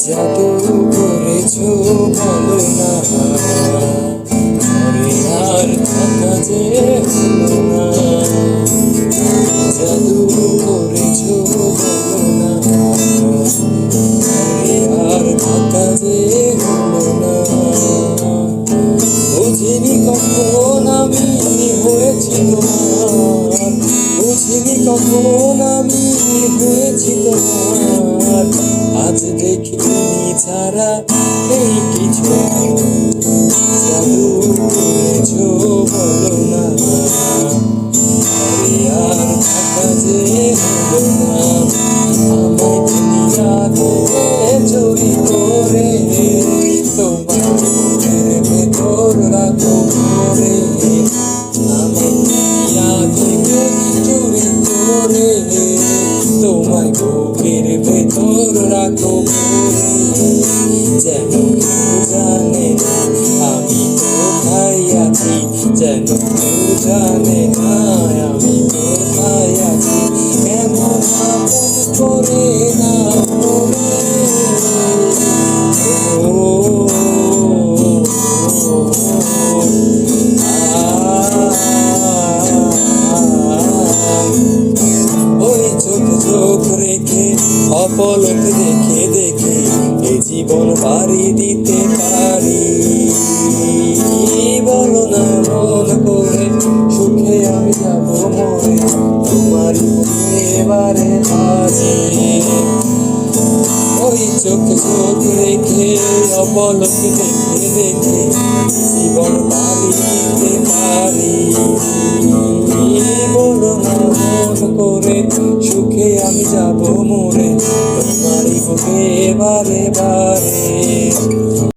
জাদু করেছো বলো না, ঘরে আর থাকা যে হলো না। জাদু করেছো বলো না, ঘরে আর থাকা যে হলো না। বুঝিনি কখন আমি হয়েছি তোমার, বুঝিনি কখন আমি হয়েছি তোমার। আজ দেখি তুমি ছাড়া নেই কিছু। জাদু করেছো বলো না, ঘরে আর থাকা যে হলো না। আমায় দুনিয়া থেকে চুরি করে তোমার বুকের ভেতর রাখো করে। আমায় দুনিয়া থেকে চুরি করে তোমায় বুকের ভেতর রাখো করে। যেন কেউ জানে না আমি কোথায় আছি, যেন কেউ জানে না আমি কোথায় আছি। কেমন আপন করে না ওই চোখ চোখ রেখে অপলক দেখে দেখে এ জীবন পাড়ি দিতে পারি। বলো না মন করে সুখে আমি যাব মরে, তোমারই বুকে বারে বারে। ওই চোখ চোখ রেখে অপলক দেখে দেখে জীবন পাড়ি দিতে পারি। বলো না মন করে সুখে আমি যাব মরে, তোমারই বুকে বারে বারে।